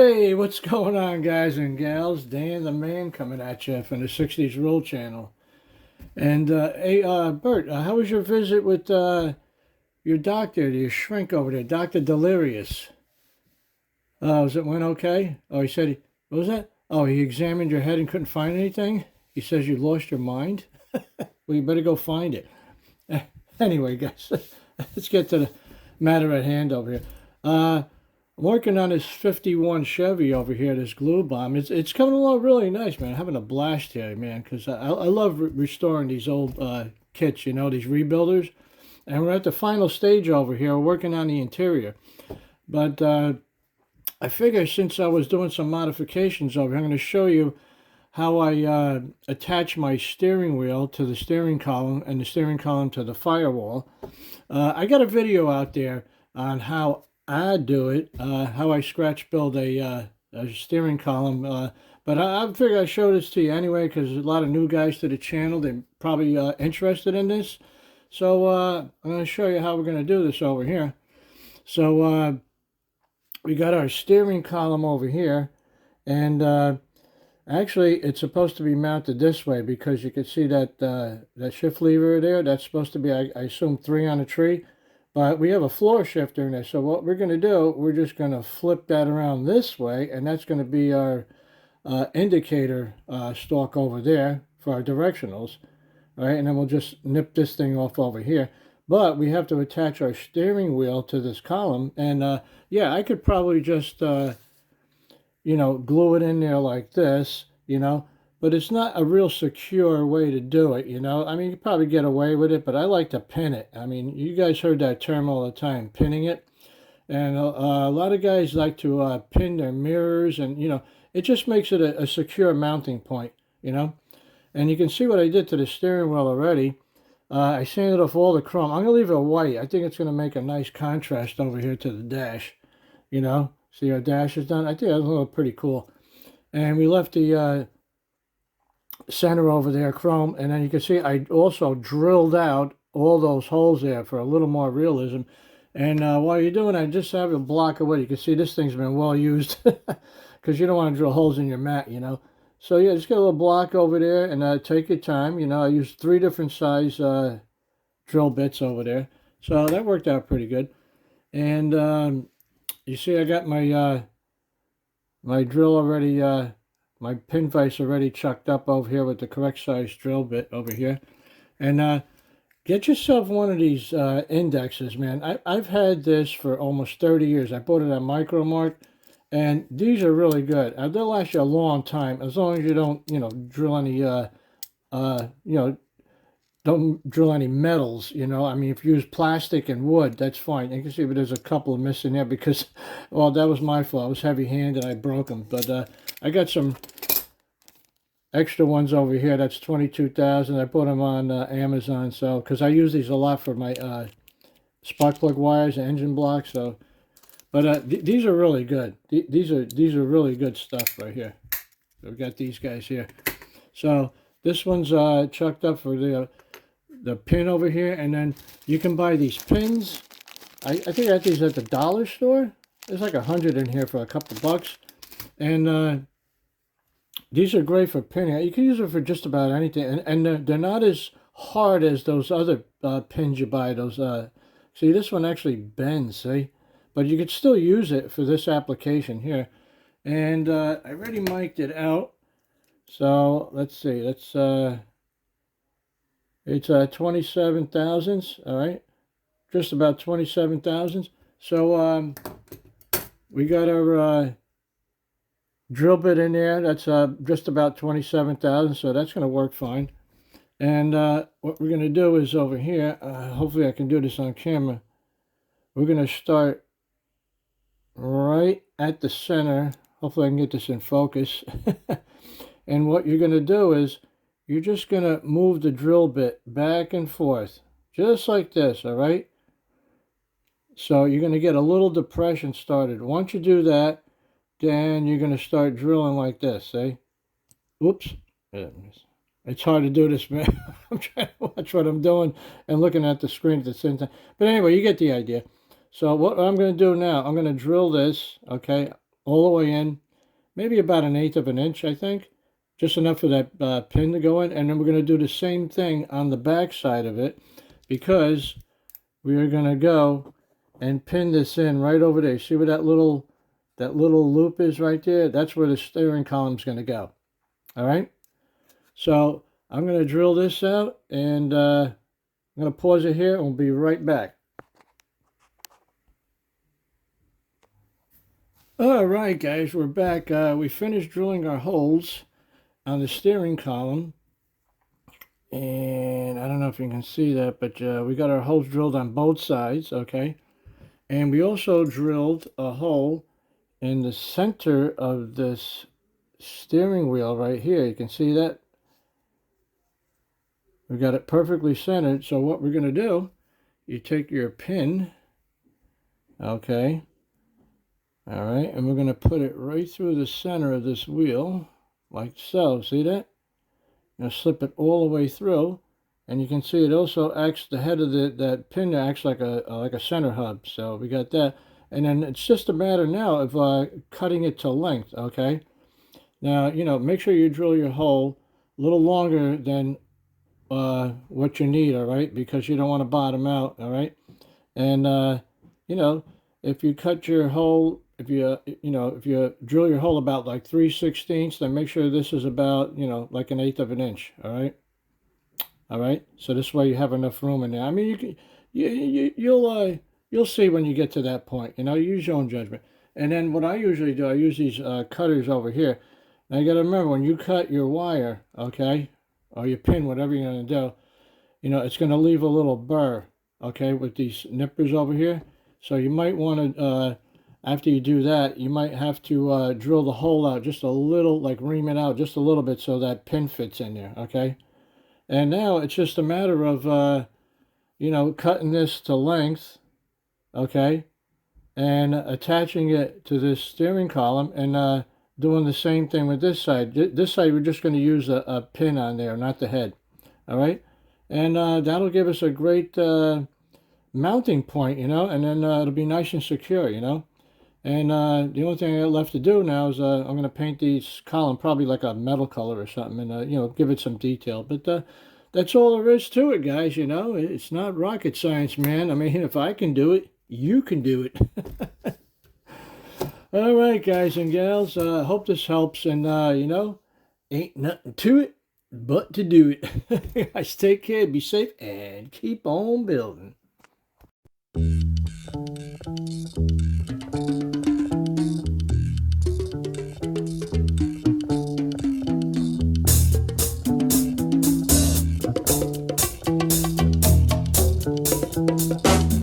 Hey, what's going on, guys and gals? Dan the Man coming at you from the 60s Rule Channel. And, hey, Bert, how was your visit with your doctor, your shrink over there, Dr. Delirious? Was it went okay? Oh, he said, what was that? Oh, he examined your head and couldn't find anything? He says you lost your mind? Well, you better go find it. Anyway, guys, let's get to the matter at hand over here. I'm working on this 51 Chevy over here, this glue bomb. It's coming along really nice, man. I'm having a blast here, man, because I love restoring these old kits, these rebuilders. And we're at the final stage over here. We're working on the interior. But I figure since I was doing some modifications over here, I'm going to show you how I attach my steering wheel to the steering column and the steering column to the firewall. I got a video out there on how I do it, how I scratch build a steering column. But I figure I show this to you anyway because there's a lot of new guys to the channel. They're probably interested in this. So I'm going to show you how we're going to do this over here. So we got our steering column over here. And actually, it's supposed to be mounted this way because you can see that that shift lever there. That's supposed to be, I assume, 3 on a tree. But we have a floor shifter in there. So what we're going to do, we're just going to flip that around this way. And that's going to be our indicator stalk over there for our directionals. All right, and then we'll just nip this thing off over here. But we have to attach our steering wheel to this column. And yeah, I could probably just, glue it in there like this, but it's not a real secure way to do it, I mean, you could probably get away with it, but I like to pin it. I mean, you guys heard that term all the time, pinning it. And a lot of guys like to pin their mirrors and, it just makes it a secure mounting point, And you can see what I did to the steering wheel already. I sanded off all the chrome. I'm going to leave it white. I think it's going to make a nice contrast over here to the dash, See our dash is done. I think that's a little pretty cool. And we left the center over there chrome, and then you can see I also drilled out all those holes there for a little more realism. And while you're doing that, just have a block of wood. You can see this thing's been well used because you don't want to drill holes in your mat, So yeah, just get a little block over there and take your time. I used 3 different size drill bits over there, so that worked out pretty good. And you see I got my my drill already, my pin vise already chucked up over here with the correct size drill bit over here. And get yourself one of these indexes, man. I've had this for almost 30 years. I bought it at Micromark, and these are really good. They'll last you a long time as long as you don't, drill any, don't drill any metals, I mean, if you use plastic and wood, that's fine. You can see, but there's a couple of missing there because, well, that was my fault. I was heavy-handed. I broke them. But I got some extra ones over here. That's 22,000. I bought them on Amazon, so because I use these a lot for my spark plug wires and engine blocks. So, but these are really good. These are really good stuff right here. So we've got these guys here. So this one's chucked up for the pin over here, and then you can buy these pins. I think I got these at the dollar store. There's like 100 in here for a couple bucks, and these are great for pinning. You can use them for just about anything, and they're not as hard as those other pins you buy. Those see, this one actually bends, see, but you could still use it for this application here. And I already mic'd it out, so let's see. It's 27 thousandths, all right, just about 27 thousandths. So we got our drill bit in there. That's just about 27 thousandths, so that's going to work fine. And what we're going to do is over here, hopefully I can do this on camera. We're going to start right at the center. Hopefully I can get this in focus. And what you're going to do is you're just going to move the drill bit back and forth, just like this, all right? So you're going to get a little depression started. Once you do that, then you're going to start drilling like this, see? Oops. It's hard to do this, man. I'm trying to watch what I'm doing and looking at the screen at the same time. But anyway, you get the idea. So what I'm going to do now, I'm going to drill this, okay? all the way in, maybe about 1/8 of an inch, I think. Just enough for that pin to go in. And then we're going to do the same thing on the back side of it, because we are going to go and pin this in right over there. See where that little loop is right there? That's where the steering column is going to go. All right. So I'm going to drill this out, and I'm going to pause it here, and we'll be right back. All right, guys, we're back. We finished drilling our holes on the steering column, and I don't know if you can see that, but we got our holes drilled on both sides, okay? And we also drilled a hole in the center of this steering wheel right here. You can see that? We got it perfectly centered. So what we're going to do, you take your pin, okay? All right, and we're going to put it right through the center of this wheel, like so. See that? You're going to slip it all the way through, and you can see it also acts, the head of that pin acts like a center hub. So we got that. And then it's just a matter now of cutting it to length, okay? Now, make sure you drill your hole a little longer than what you need, all right? Because you don't want to bottom out, all right? And, if you cut your hole, if you drill your hole about like 3/16, then make sure this is about, like 1/8 of an inch, all right? All right? So this way you have enough room in there. I mean, you'll see when you get to that point, use your own judgment. And then what I usually do, I use these cutters over here. Now you got to remember, when you cut your wire, okay, or your pin, whatever you're going to do, it's going to leave a little burr, okay, with these nippers over here. So you might want to, after you do that, you might have to drill the hole out just a little, like ream it out just a little bit so that pin fits in there, okay? And now it's just a matter of, cutting this to length, okay, and attaching it to this steering column, and doing the same thing with this side. This side, we're just going to use a pin on there, not the head, all right? And that'll give us a great mounting point, and then it'll be nice and secure, And the only thing I got left to do now is I'm going to paint these column probably like a metal color or something, and give it some detail. But that's all there is to it, guys. It's not rocket science, man. I mean, if I can do it, you can do it. All right, guys and gals. Hope this helps, and ain't nothing to it but to do it. Guys, take care, be safe, and keep on building.